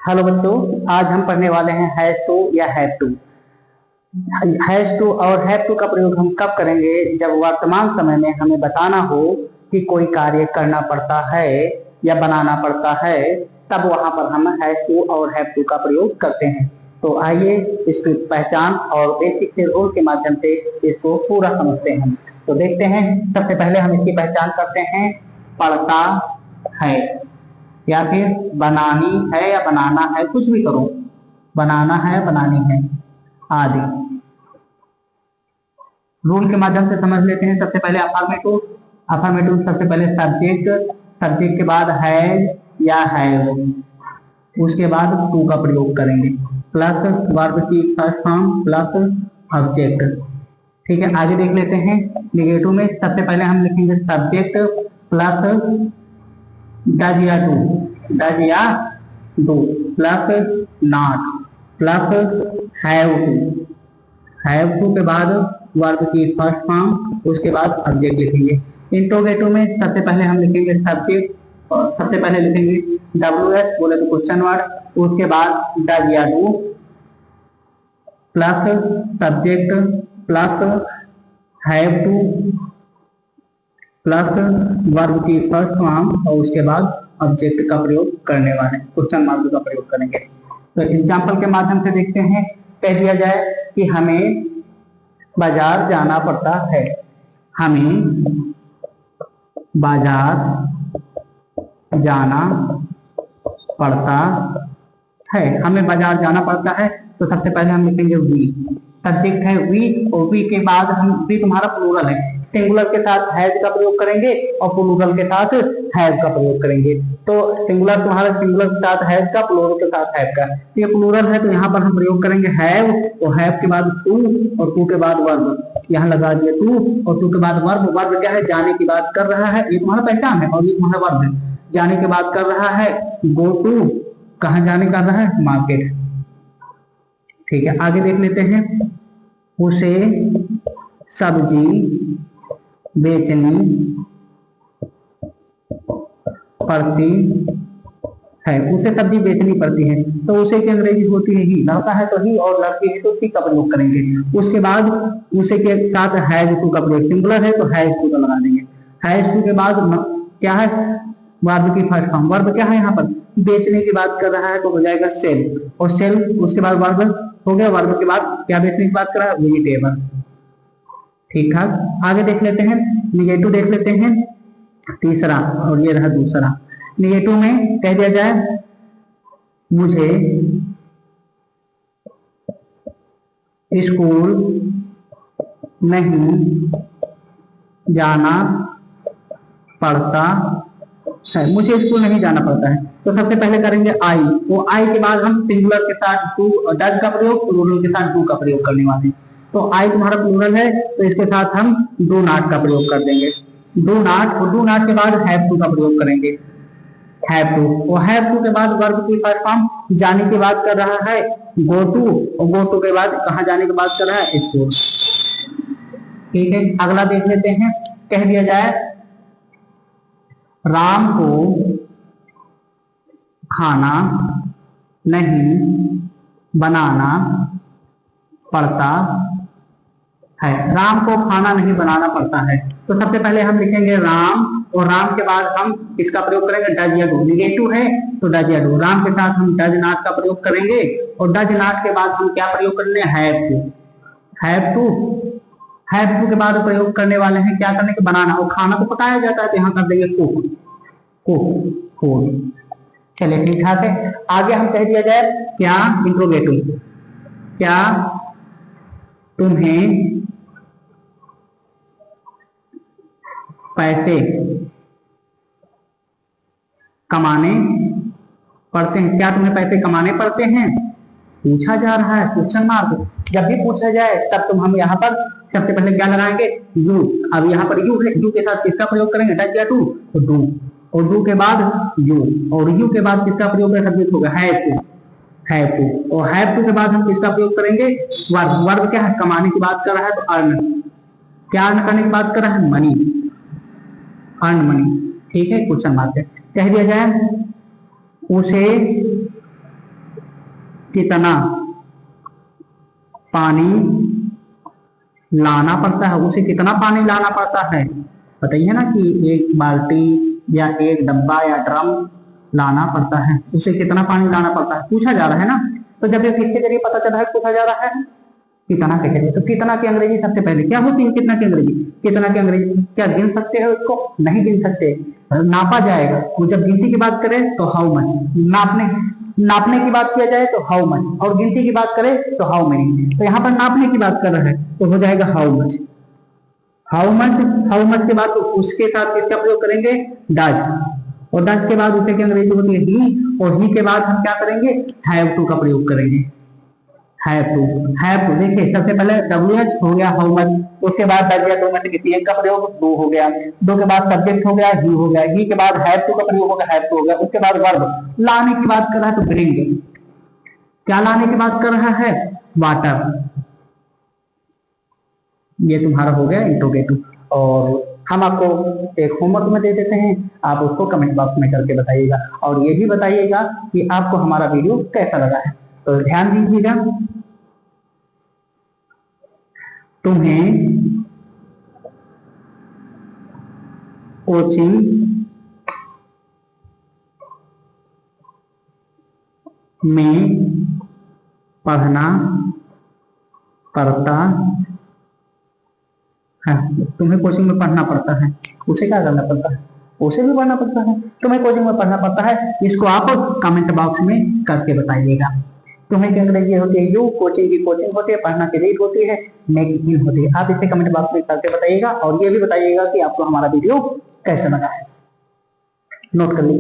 Hello बच्चों, आज हम पढ़ने वाले हैं हैज टू या हैव टू। हैज टू और हैव टू का प्रयोग हम कब करेंगे? जब वर्तमान समय में हमें बताना हो कि कोई कार्य करना पड़ता है या बनाना पड़ता है, तब वहां पर हम हैज टू और हैव टू का प्रयोग करते हैं। तो आइए इसकी पहचान और बेसिक से रूल के माध्यम से इसको पूरा समझते हैं। तो देखते हैं, सबसे पहले हम इसकी पहचान करते हैं। पढ़ता है या फिर बनानी है या बनाना है, कुछ भी करो, बनाना है बनानी है आदि। रूल के माध्यम से समझ लेते हैं। सबसे पहले अफर्मेटिव। अफर्मेटिव सबसे पहले सब्जेक्ट, सब्जेक्ट के बाद हैज या हैव, उसके बाद टू का प्रयोग करेंगे, प्लस वर्ब की फर्स्ट फॉर्म प्लस ऑब्जेक्ट। ठीक है, आगे देख लेते हैं। निगेटिव में सबसे पहले हम लिखेंगे सब्जेक्ट प्लस डज या डू, डज या do plus not plus have to. Have to के बाद वर्ब की फर्स्ट फॉर्म, उसके बाद ऑब्जेक्ट लिखेंगे। इंट्रोगेटिव में सबसे पहले हम लिखेंगे सब्जेक्ट, और सबसे पहले लिखेंगे WS बोले तो क्वेश्चन वर्ड, उसके बाद डज या do plus subject plus have two plus verb की फर्स्ट फॉर्म और उसके बाद ऑब्जेक्ट का प्रयोग करने वाले क्वेश्चन मार्क का प्रयोग करेंगे। तो एग्जांपल के माध्यम से देखते हैं। कह दिया जाए कि हमें बाजार जाना पड़ता है, हमें बाजार जाना पड़ता है, हमें बाजार जाना पड़ता है। तो सबसे पहले हम लिखेंगे वी, सब्जेक्ट है वी, और वी के बाद हम, वी तुम्हारा प्लूरल है, सिंगुलर के साथ हैज का प्रयोग करेंगे और प्लूरल के साथ हैव का प्रयोग करेंगे। तो सिंगुलर तुम्हारा सिंगुलर के साथ हैज का, प्लूरल के साथ हैव का। ये प्लूरल है तो यहाँ पर हम प्रयोग करेंगे हैव, और हैव के बाद टू, और टू के बाद वर्ब, यहाँ लगा दिया टू और टू के बाद वर्ब। वर्ब क्या है? जाने की बात कर रहा है, ये तुम्हारा पहचान है, और ये तुम्हारा वर्ब है। जाने की बात कर रहा है, गो टू, कहाँ जाने कर रहा है? मार्केट। ठीक है, आगे देख लेते हैं। उसे सब्जी बेचनी पड़ती है, उसे सब्जी बेचनी पड़ती है। तो उसे की अंग्रेजी होती है ही, लड़का है तो ही, और लड़की है तो सी का प्रयोग करेंगे। उसके बाद उसे के साथ हैज टू का प्रयोग, सिंगुलर है तो हैज टू का लगा देंगे। हैज टू के बाद क्या है? वर्ब की फर्स्ट फॉर्म। वर्ब क्या है? यहाँ पर बेचने की बात कर रहा है तो हो जाएगा सेल, और सेल उसके बाद वर्ब हो गया। वर्ब के बाद क्या बेचने की बात कर रहा है? वेजिटेबल। ठीक ठाक, आगे देख लेते हैं। निगेटिव देख लेते हैं, तीसरा, और ये रहा दूसरा। निगेटिव में कह दिया जाए मुझे स्कूल नहीं जाना पड़ता है, मुझे स्कूल नहीं जाना पड़ता है। तो सबसे पहले करेंगे आई, वो आई के बाद हम सिंगुलर के साथ टू, डज का प्रयोग, प्लूरल के साथ डू का प्रयोग करने वाले हैं। तो आई तुम्हारा प्लूरल है तो इसके साथ हम डू नॉट का प्रयोग कर देंगे, डू नॉट, और डू नॉट के बाद हैव टू का प्रयोग करेंगे, हैव टू। और हैव टू के बाद वर्ब की फर्स्ट फॉर्म, जाने की बात कर रहा है गो टू, और गो टू के बाद कहाँ जाने की बात कर रहा है? स्कूल। ठीक है, अगला देख लेते हैं। कह दिया जाए राम को खाना नहीं बनाना पड़ता है, राम को खाना नहीं बनाना पड़ता है। तो सबसे पहले हम लिखेंगे राम, और राम के बाद हम इसका प्रयोग करेंगे डज या डू। निगेटिव है तो डज या डू, राम के साथ हम डज नॉट का प्रयोग करेंगे, और डज नॉट के बाद हम क्या प्रयोग करने? Have to. Have to, have to के बाद प्रयोग करने वाले हैं क्या करने के? बनाना, और खाना को पकाया जाता है तो यहाँ कर देंगे कुक, कुक, फूड। चलिए ठीक ठाक है। आगे हम कह दिया जाए क्या? इंट्रोगेटिव, क्या तुम्हें पैसे कमाने पड़ते हैं? क्या तुम्हें पैसे कमाने पड़ते हैं? पूछा जा रहा है, क्वेश्चन मार्क। जब भी पूछा जाए तब तुम हम यहाँ पर सबसे पहले क्या लगाएंगे? यू। अब यहाँ पर यू है, यू के साथ किसका प्रयोग करेंगे? डज या डू, तो डू, और डू के बाद यू, और यू के बाद किसका प्रयोग करें? सब्जेक्ट होगा हैव टू, हैव टू, और हैव टू के बाद हम किसका प्रयोग करेंगे? वर्ब। वर्ब क्या है? कमाने की बात कर रहा है तो अर्न, क्या अर्न करने की बात कर रहा है? Money, earn money. ठीक है, क्वेश्चन मार्क है। कह दिया जाए उसे कितना पानी लाना पड़ता है, उसे कितना पानी लाना पड़ता है। बताइए ना कि एक बाल्टी या एक डब्बा या ड्रम लाना पड़ता है, उसे कितना पानी लाना पड़ता है, पूछा जा रहा है ना। तो जब ये किसके जरिए पता चल रहा है, पूछा जा रहा है कितना के जरिए। तो कितना की अंग्रेजी सबसे पहले क्या होती है, कितना की अंग्रेजी, कितना की अंग्रेजी क्या गिन सकते हैं उसको, नहीं गिन सकते, नापा जाएगा। वो जब गिनती की बात करें तो हाउ मच, नापने की बात किया जाए तो हाउ मच, और गिनती की बात करें तो हाउ मेनी। तो यहाँ पर नापने की बात कर रहा है तो हो जाएगा how much. How much, how much के बाद तो उसके साथ किसका प्रयोग करेंगे, डज, और डज के बाद उसे की अंग्रेजी होती है ही, और ही के बाद हम क्या करेंगे, हैव टू का प्रयोग करेंगे। हैव टू देखिए सबसे पहले WH हो गया हाउ मच, उसके बाद डज या डू में से का प्रयोग डू हो गया, डू के बाद सब्जेक्ट हो गया ही हो गया, ही के बाद हैव टू का प्रयोग हो गया हैव टू हो गया, उसके बाद वर्ब लाने की बात कर रहा है तो ब्रिंग, क्या लाने की बात कर रहा है, वाटर। ये तुम्हारा हो गया इंट्रोगेटिव, और हम आपको एक होमवर्क में दे देते हैं, आप उसको कमेंट बॉक्स में करके बताइएगा, और ये भी बताइएगा कि आपको हमारा वीडियो कैसा लगा है। तो ध्यान दीजिएगा, तुम्हें कोचिंग में पढ़ना पड़ता है, तुम्हें कोचिंग में पढ़ना पड़ता है, उसे क्या करना पड़ता है, उसे भी पढ़ना पड़ता है, तुम्हें कोचिंग में पढ़ना पड़ता है, इसको आप कमेंट बॉक्स में करके बताइएगा। तुम्हें की अंग्रेजी होती है यू, कोचिंग की कोचिंग होती है, पढ़ना की रीड होती है, मेक इन होती है। आप इसे कमेंट बॉक्स में करके बताइएगा, और ये भी बताइएगा कि आपको हमारा वीडियो कैसा लगा है। नोट कर लीजिए।